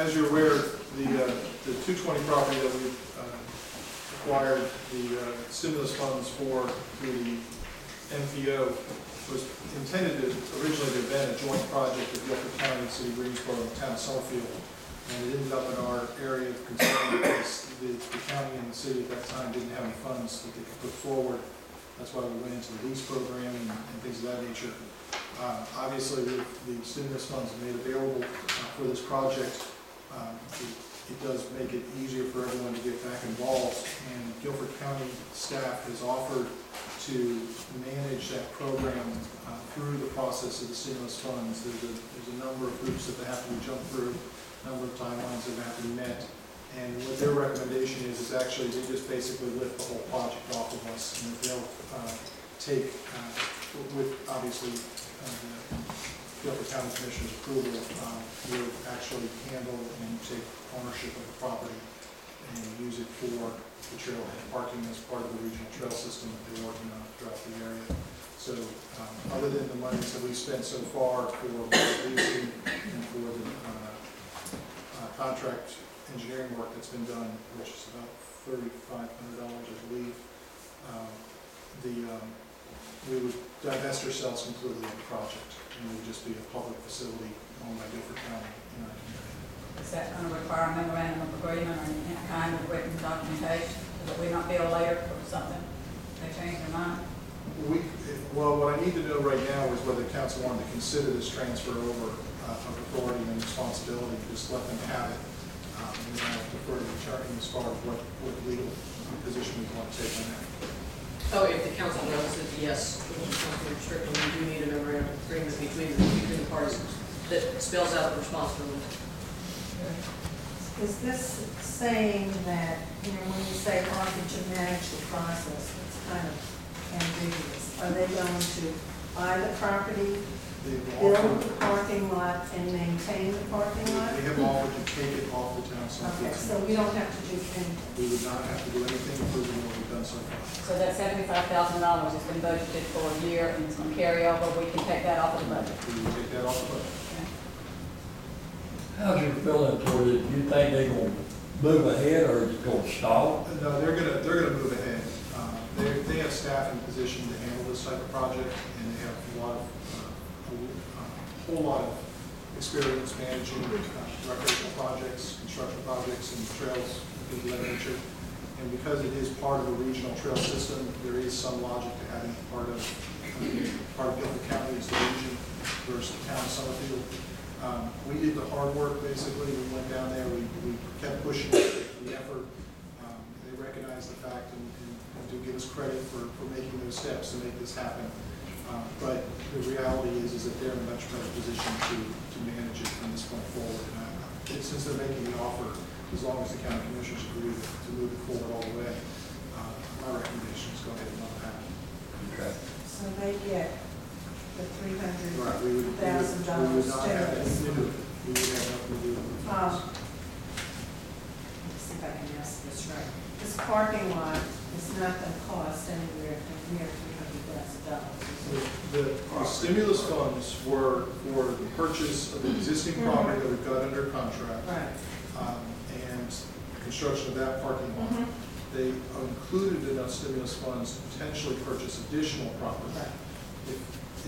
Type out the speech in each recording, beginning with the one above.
as you're aware, the 220 property that we acquired the stimulus funds for through the MPO was intended to originally have been a joint project of Guilford County, the City of Greensboro, and the town of Summerfield. And it ended up in our area of concern because the county and the city at that time didn't have any funds that they could put forward. That's why we went into the lease program and things of that nature. Obviously, with the stimulus funds made available for this project, it does make it easier for everyone to get back involved. And Guilford County staff has offered to manage that program through the process of the stimulus funds. There's a number of hoops that they have to jump through, a number of timelines that have to be met. And what their recommendation is actually they just basically lift the whole project off of us, and they'll take, with obviously the Guilford County Commissioner's approval, will actually handle and take ownership of the property and use it for the trailhead parking as part of the regional trail system that they're working on throughout the area. So other than the monies that we've spent so far for leasing and for the contract engineering work that's been done, which is about $3,500, I believe, we would divest ourselves completely of the project, and it would just be a public facility owned by Guilford County in our community. Is that going to require a memorandum of agreement or any kind of written documentation so that we not bill later or something? They change their mind? Well, what I need to know right now is whether council wanted to consider this transfer over of authority and responsibility. Just let them have it. And then I'll defer to the attorney as far as what legal position we want to take on that. Oh, if the council knows that yes, restricted, we do need a memorandum of agreement between the parties that spells out the responsibility. Is this saying that, when you say offer to manage the process, it's kind of ambiguous. Are they going to buy the property, build the parking lot, and maintain the parking lot? They have offered to take it off the town. Okay, so we don't have to do anything. We would not have to do anything including what we've done so far. So that $75,000 has been budgeted for a year and it's going to carry over. We can take that off of the budget. We would take that off the budget. How's your feeling toward it? Do you think they're going to move ahead or is it going to stall? No, they're gonna move ahead. They have staff in position to handle this type of project, and they have a whole lot of experience managing recreational projects, construction projects, and trails of that nature. And because it is part of a regional trail system, there is some logic to having part of Guilford County as the region versus the town of Summerfield. We did the hard work, basically. We went down there, we kept pushing the effort. They recognize the fact and do give us credit for making those steps to make this happen. But the reality is that they're in a much better position to manage it from this point forward. And since they're making the offer, as long as the county commissioners agree to move it forward all the way, my recommendation is go ahead and let it happen. Okay. So they get the $300,000 Right, we would not have stimulus. anything to do with it. We would have nothing to do with it. Let's see if I can ask this right. This parking lot is not going to cost anywhere near $300,000. The stimulus funds were for the purchase of the existing property that we've got under contract. Right. And construction of that parking lot. They included in those stimulus funds to potentially purchase additional property. Right.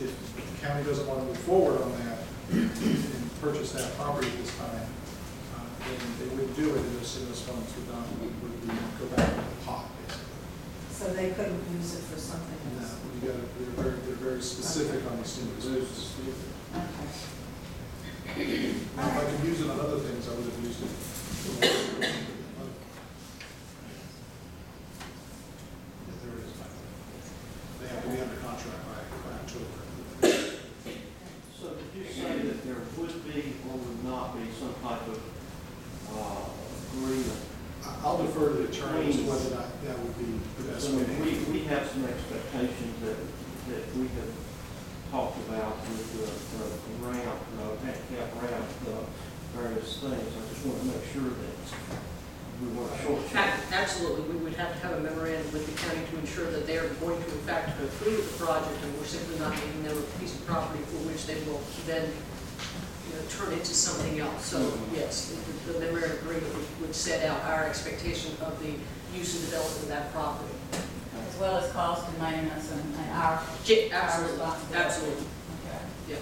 If the county doesn't want to move forward on that and purchase that property at this time, then they wouldn't do it, and those stimulus funds would go back into the pot, basically. So they couldn't use it for something No, else? they're very specific on these stimulus funds. Okay. Now, if I could use it on other things, I would have used it. There it is. They have to be under contract by October. So did you say that there would be or would not be some type of agreement? I'll defer to the attorneys whether or not that would be the best way to handle it. We have some expectations that we have talked about with the ramp, handicap ramp, various things. I just want to make sure that we weren't short-changed. Absolutely, we would have to have a memorandum with the county to ensure that they are going to in fact approve the project, and we're simply not giving them a piece of property for which they will then turn into something else. So yes, the would set out our expectation of the use and development of that property. As well as cost and maintenance and our Absolutely, responsibility. absolutely, Okay. yeah.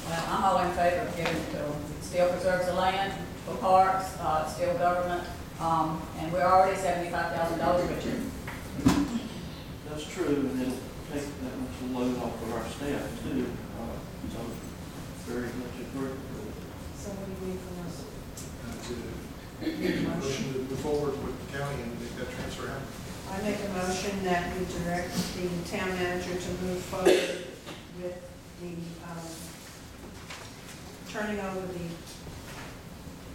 Well, I'm all in favor of giving it to them. It still preserves the land for parks, it's still government, and we're already $75,000 richer. That's true, and it'll take that much load off of our staff too. So very much agree with it. So what do you need from us? To motion to move forward with the county and make that transfer happen. I make a motion that we direct the town manager to move forward with the, turning over the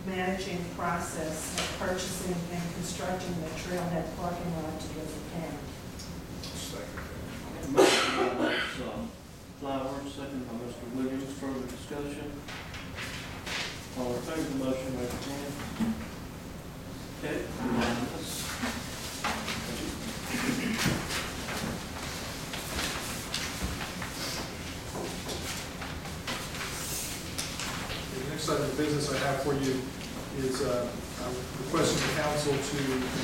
managing process of purchasing and constructing the trailhead parking lot to the town. Motion by Ms. Flowers, second by Mr. Williams. Further discussion? All in favor of the motion, raise your hand. Okay, unanimous. The next item of business I have for you is I'm requesting the council to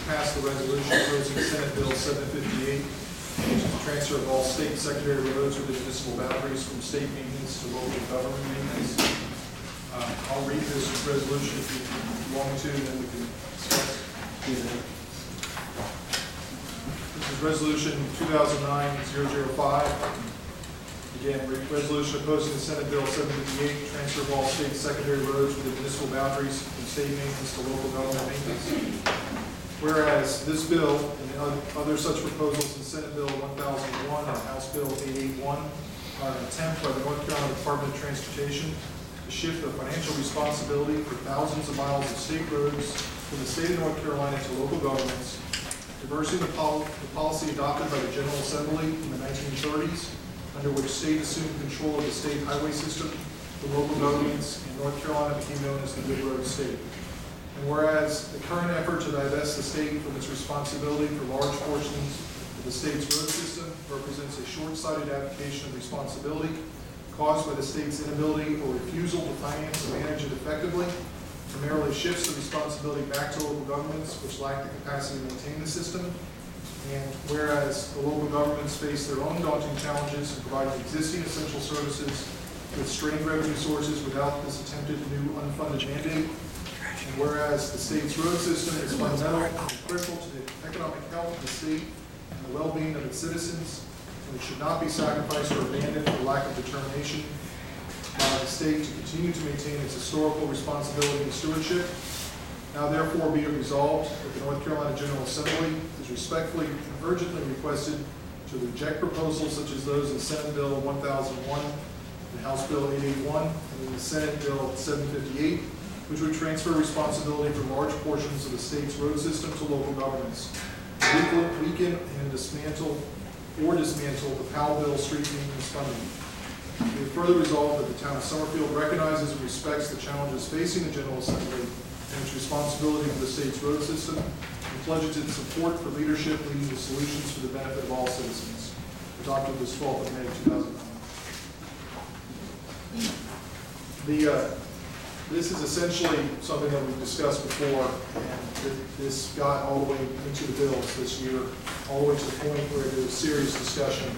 pass the resolution opposing Senate Bill 758, which is the transfer of all state secondary roads within municipal boundaries from state maintenance to local government maintenance. I'll read this resolution if you want me to, and then we can discuss. This is resolution 2009-005. Again, resolution opposing the Senate Bill 758, transfer of all state secondary roads within municipal boundaries from state maintenance to local government maintenance. Whereas this bill and other such proposals in Senate Bill 1001 and House Bill 881 are an attempt by the North Carolina Department of Transportation to shift the financial responsibility for thousands of miles of state roads from the state of North Carolina to local governments, reversing the policy adopted by the General Assembly in the 1930s, under which state assumed control of the state highway system, the local governments in North Carolina became known as the Good Road State. And whereas the current effort to divest the state from its responsibility for large portions of the state's road system represents a short-sighted application of responsibility caused by the state's inability or refusal to finance and manage it effectively, primarily shifts the responsibility back to local governments which lack the capacity to maintain the system. And whereas the local governments face their own daunting challenges in providing existing essential services with strained revenue sources without this attempted new unfunded mandate, and whereas the state's road system is fundamental and critical to the economic health of the state and the well-being of its citizens, and it should not be sacrificed or abandoned for lack of determination by the state to continue to maintain its historical responsibility and stewardship. Now therefore be it resolved that the North Carolina General Assembly is respectfully and urgently requested to reject proposals such as those in Senate Bill 1001 and House Bill 881 and in the Senate Bill 758, which would transfer responsibility for large portions of the state's road system to local governments, weaken and dismantle the Powellville Street Maintenance Funding. We have further resolved that the town of Summerfield recognizes and respects the challenges facing the General Assembly and its responsibility for the state's road system, and pledges its support for leadership leading to solutions for the benefit of all citizens. Adopted this 12th of May 2009. This is essentially something that we've discussed before, and this got all the way into the bills this year, all the way to the point where there was serious discussion.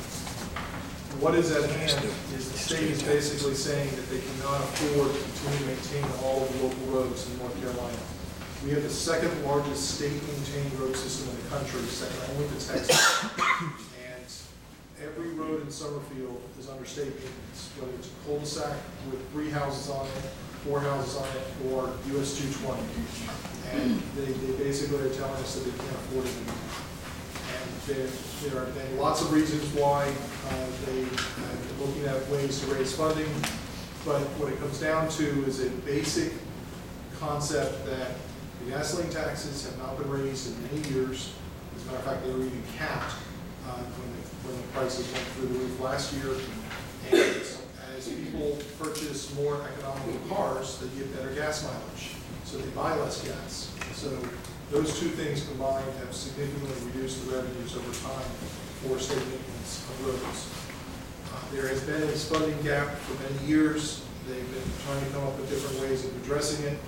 What is at hand is the state is basically saying that they cannot afford to continue to maintain all of the local roads in North Carolina. We have the second largest state-maintained road system in the country, second only to Texas. And every road in Summerfield is under state maintenance, whether it's a cul-de-sac with 3 houses on it, 4 houses on it, or US 220. And they basically are telling us that they can't afford it anymore. There are lots of reasons why they are looking at ways to raise funding, but what it comes down to is a basic concept that the gasoline taxes have not been raised in many years. As a matter of fact, they were even capped when the prices went through the roof last year. And as people purchase more economical cars, they get better gas mileage, so they buy less gas. So those two things combined have significantly reduced the revenues over time for state maintenance of roads. There has been a funding gap for many years. They've been trying to come up with different ways of addressing it.